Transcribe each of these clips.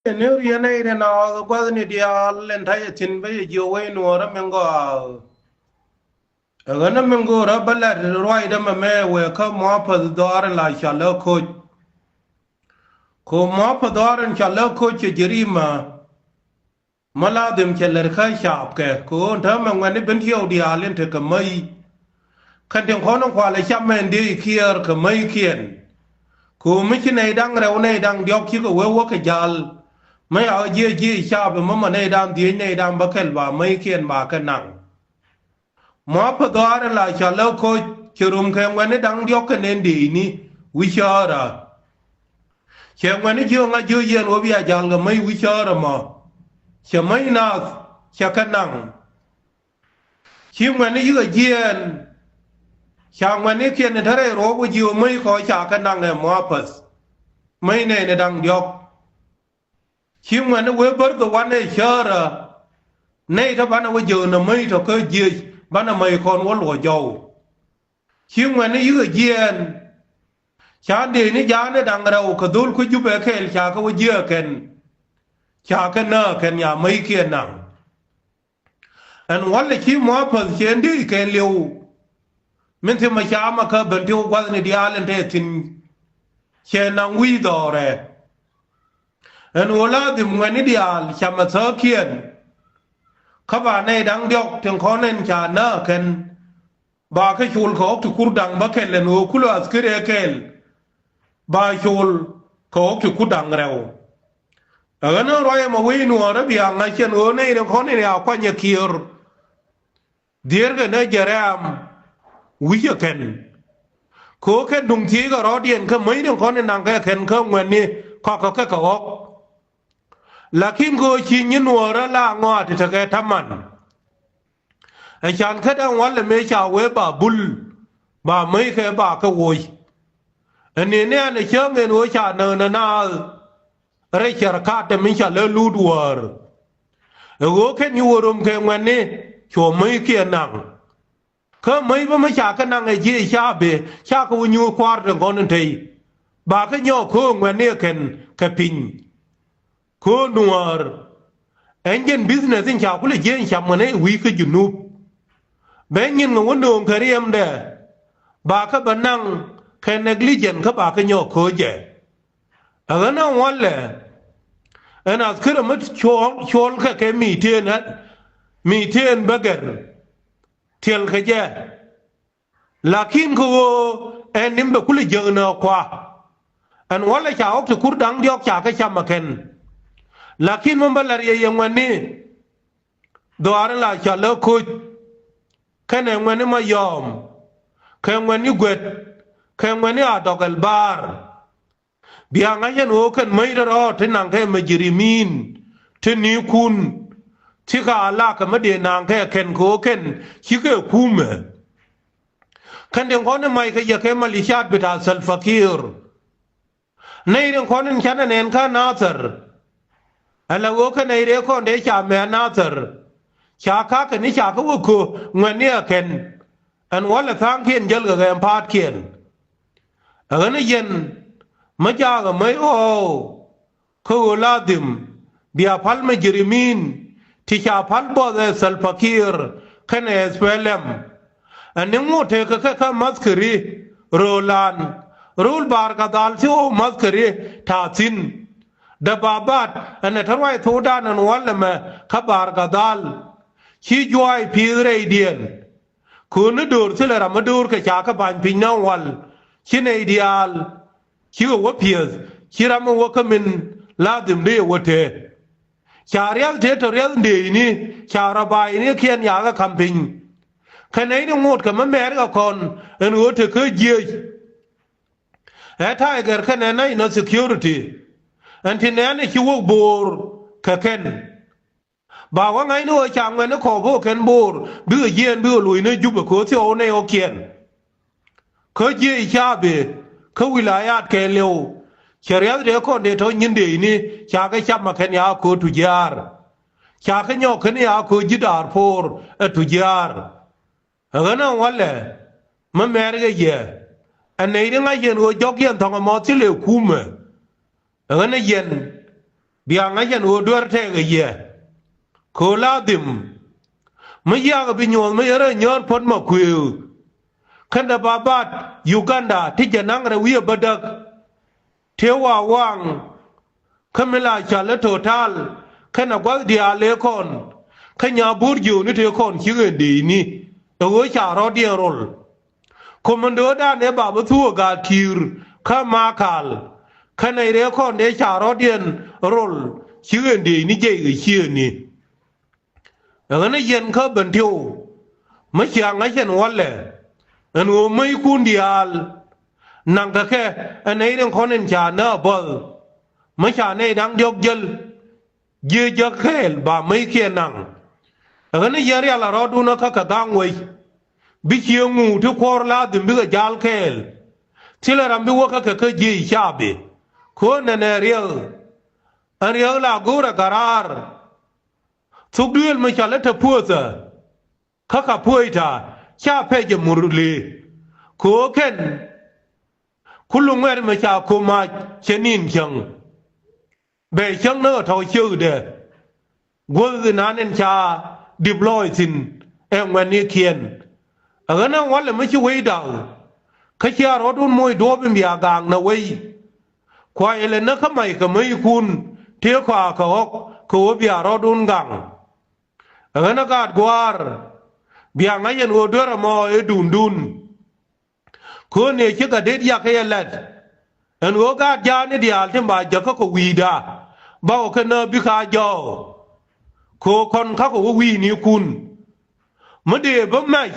Nếu riêng này thì nào qua cái dia lên thay chín bây giờ quay nua đó mình có ở nó mình có đó bala rồi đó mà mẹ về có mua phải đó là chả lỡ khôi có mua phải đó chả lỡ khôi chỉ diri mà là điểm chả lỡ khai sạp cái có thằng mà người bên theo dia lên thì cái mấy khăn tiếng khó nó qua lại chăm mình đi kia cái mấy kiền cô mấy cái này đang rau này đang điọc chỉ có quơ cái jal mấy ở dưới dưới chạp mà này đang đi này đang bắt cái bà mấy kiền bà cái nặng mà phải đó là chả lỡ khôi chirum cái người đang điọc cái nên đi ni wichara che người chưa ngay chưa yên ở bây giờ cái mấy wichara mà che mấy na che cái nặng chỉ người này vừa yên chàng mà này kia này thề rồi bây giờ mấy coi chả cái năng này mua pas mấy này đang điọc chỉ mà nó với bớt cái quan này chờ rồi nàyถ้า bạn bây giờ nó mấy thôi cái gì bạn là mấy con có lúa dầu chỉ mà nó vừa yên chả để nó giá nó đang đâu cái đôi cái giúp cái chả có bây giờ chả cái nợ cái nhà mấy kia năng anh nói là chỉ mua pas chuyện đi cái liều mình thì mà chả mà cái bên tiêu quan này đi ăn thế thì chuyện năng quý đó rồi anh nói là thì người này đi ăn chả mà sợ kiện các bạn này đang điệu tiếng khó nên chả nợ khen bà cái chùl khó thì cút đằng bà khen lên hồ cút là cái khen bà chùl khó thì cút đằng rêu ở nó rồi mà quý nùa đó bị hàng ngay trên hồ này tiếng khó này nào qua nhà kia điên cái nơi giờ ra quý giờ khen cố khen đúng chí cái đó điện cái mấy tiếng khó nên nàng cái khen không nguyện đi có cái khó lakin go chi nyin wora la ngwa ti take taman ai chan kada wala me cha we ba bul ba mai ke ba ka woi ani ne an che ngen wo cha na re char ka te min cha le lud war go ke ni worum ke ngwan ni cho mai ke nang ka mai ba ma cha ka nang ai ji cha be cha ko nyu kwar de gon thei ba ka nyo ko ngwan ni ken ka pin ko nuar engine business in cha kule je cha mane wi ke junub ben yin ngo ndong kariem de ba ka banang ke negligent ka ba ka nyo ko je agana wale ana skira mat chol ka ke mi ten bagar tel ka je lakin ko enim be kule je na kwa an wale cha ok kur dang diok cha ka cha maken lakin membalar yang wani doar la chala kut kene wani ma yom kene wani gwet kene wani adogal bar biang ayen o kan mai ro tinang ke majrimin tini kun tika ala ka made nang ke ken ko ken chike kume kan den ko ne mai ke ya ke malishat bita sal fakir nei den ko ne chana nen ka nasar ala wo ka nei re ko de cha me nasar cha ka ka ni cha ka wo ko ngani ken an wala thang kien jel ga pat kien an yen ma ja ga mai o ko la dim bia pal me jirimin ti cha pal bo de sal fakir kan SPLM an ngo te ka maskri rolan rul bar ka dal si o maskri ta sin da babat an tarwai thodan an wala ma khabar ka dal chi joy pire dien kun dur sila ramadur ka cha ka ban pinna wal chi ne ideal chi wo pies chi ram wo ka min ladim de wote cha real te to real de ni cha rabai ni kien ya ka camping kanai ni ngot ka ma mer ka kon en wo te ka je tiger kana na no security antinene chi wo bor ka ken bà có ngay nữa chàng người nó khổ vô kén bùr đưa yên đưa lùi nó giúp có thiếu này ô kiền có gì cha bề có wilayat kê liêu chả riêng để con để thôi nhìn để ni cha cái chăm mà kén ya có tu jar cha cái nhau kén ya có jidar for tu jar ở nó wale mà mẹ cái gì anh này nó ngay yên rồi cho kiền thằng mà chỉ liều cùm ở nó yên biang a chen o dur te ge ye ko la dim me ya ga bi nyol me yara nyor pon ma ku khanda babat Uganda ti janang ra wi badak tewa wang kamela chala total kana gwa dia le kon kanya burju ni te kon chi di ni to cha ro dia rol komando da ne ba bu thu ga tir ka ma kal kana re kon de cha ro dien rol chi di ni je ge chi ni ngana yen ka ban tiu ma cha nga chen walle an wo mai kun dial nang ka ke anei den konen cha na bol ma cha ne dang diok jel ye ja khel ba mai ke nang ngana yari ala ro du na ka dang wei bi chi ngu tu kor la dim bi ga jal khel tila ram bi wo ka ji cha be ko na ne riel an riel la gura karar thuk duel ma cha la ta pu sa ka puita cha pe je murli ko ken kulung wer ma cha ko ma chenin chang be chang no thau chư de gol na nen cha deploy sin en wan ni kien agana wala ma chi wei dau ka cha ro dun moi do bim ya gang na wei kwa ele na ka mai ka mai kun te kwa ka ok ko bia ro dun gang agana ka gwar biang a yen o dora mo e dun ko ne chi ka det ya ka yelet en o ga ja ne dia te ba ja ka ko wi da ba o ka na bi ka jo ko kon ka ko wi ni kun ma de ba mai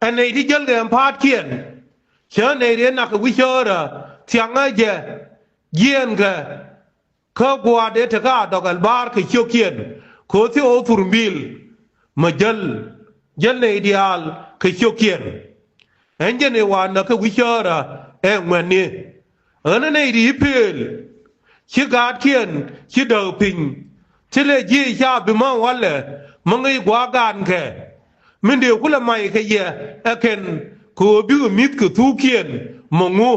en ne ti jel dem pat kien che ne re na ka wi cho ra tiang a je yen ga ka gwa de te ka do gal bar ka cho kien ko ti o turbil ma jel ne ideal ke chokien enje ne wana ke wichara engwani ana ne di pel chi gad kien chi do pin chi le ji cha bi ma wale mangai gwa gan ke min de kula mai ke ye eken ko bi mit ke tu kien mongu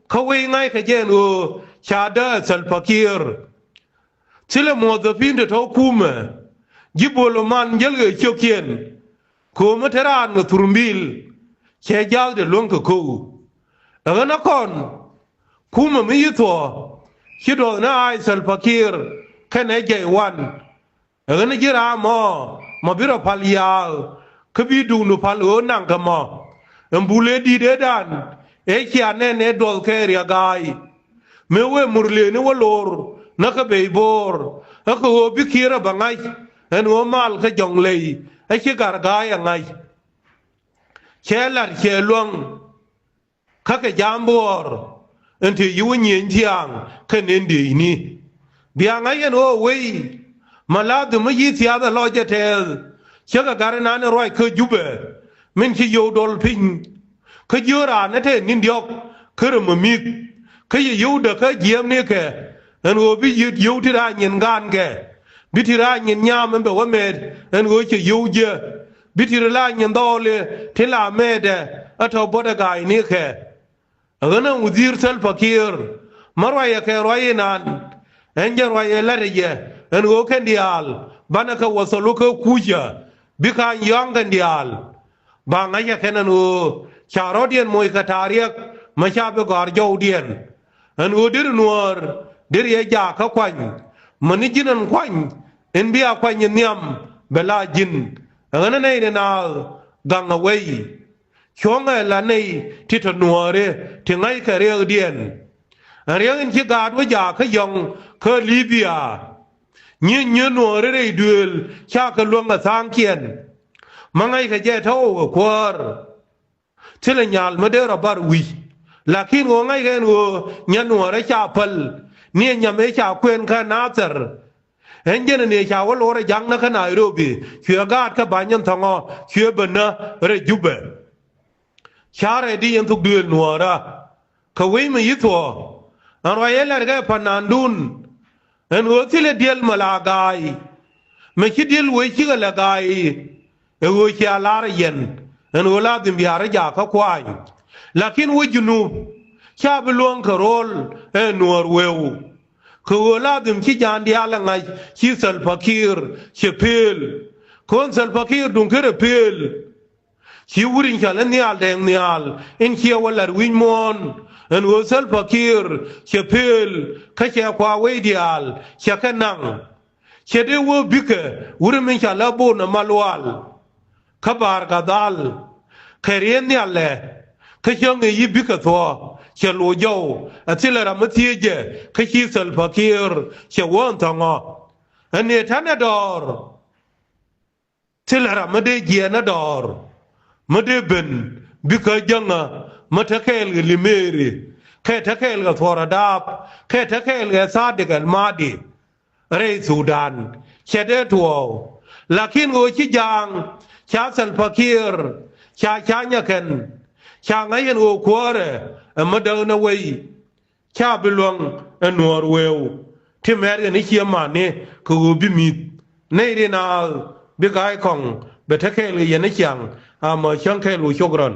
ka we ngai ke je no cha da sal fakir chi le mo do pin de to kuma jibolo man jel ge chokien ko materan no turmbil che jal de long ko ana kon kuma mi yito kido na ai sal fakir kana je wan ana jira mo biro pal ya kabi du no pal o nang ka mo mbule di de dan e ki anene dol ke ria gai me we murle ne wolor na ka be bor ko bi kira bangai en o mal ka jong lei ai chi gar ga ya ngai che lar che luong ka ke jambor en ti yu nyin jiang ka nen di ni bia ngai en o wei malad mu yi tia da lo je tel che ga gar na ne roi ke jube min chi yo dol pin ka jura na te nin diok kere mu mi ka yu de ka jiem ne ke en o bi yu ti da nyin gan ke bitira nyin nyam mbe wa med en go che yuje bitira la nyin dole te la mede ato boda gai ni ke agana udir sal fakir marwa ya ke royinan en je roye la reje en go ken dial bana ka wasolu ko kuja bika yang kan dial ba nga ya kenan o charodien moy ka tariek ma cha be gar jowdien en go dir nuor dir ye ja ka kwan mani jinan kwan en biya kwan nyam bela jin ngana nei na ganga wei chonga la nei tito nuore ti ngai ka re dien ariang chi gad wa ja ka yong ka libya nyi nuore re duel cha ka luonga sang kien mangai ka je tho kwar tile nyal ma de rabar wi lakin wo ngai gen wo nya nuore cha pal ni nyame cha kwen ka nazar enjene ne cha wo lore jang na ka Nairobi chue gad ka banyan thongo chue bana re jube chare di en tuk duel nuora ka we me yitho an royela ga panandun en wo tile diel malagai me chi diel we chi ga lagai e wo chi alar yen en wo la dim biara ja ka kwai lakin wo junub cha belong ka rol e nuor weu คือลาดิมขี้จานเดียละไงขี้สัลฟาคีร์ขี้เพลคนสัลฟาคีร์ดุงเครือเพลขี้วุรินชาลเนียลแดงเนียลอินขี้วัลลาวินมอนอันวัวสัลฟาคีร์ขี้เพลข้าเจ้าควาเวดียลขี้กันนังขี้เดวัวบิกวุริมินชาลาบูนมาลวัลขบาร์กาดัลเคเรียนเนี่ยแหละข้าเจ้าเงยบิกตัวเชลูโยอัติลารามทีเจข้าชีสัลฟาคีร์เชวันทังอันนี้ท่านดอร์ทิลารามเดเจียนดอร์ไม่ได้เป็นบิกยังมาทักเอลกับลิเมรีแค่ทักเอลกับฟอร์ดาบแค่ทักเอลกับซาดิกันมาดีเรย์ซูดานเชเดทัวลักินโอชิจังชาสัลฟาคีร์ชาเนี่ยกันชาไงยันโอควาร์มาเดินเอาไว้ชาบิลวงนอร์เวลที่แม้กันนี่เชียมานี่คือบิมิดในเรื่องบิกายของเบทเกลยันนี่จังมาช่างแค่รู้ชกรัน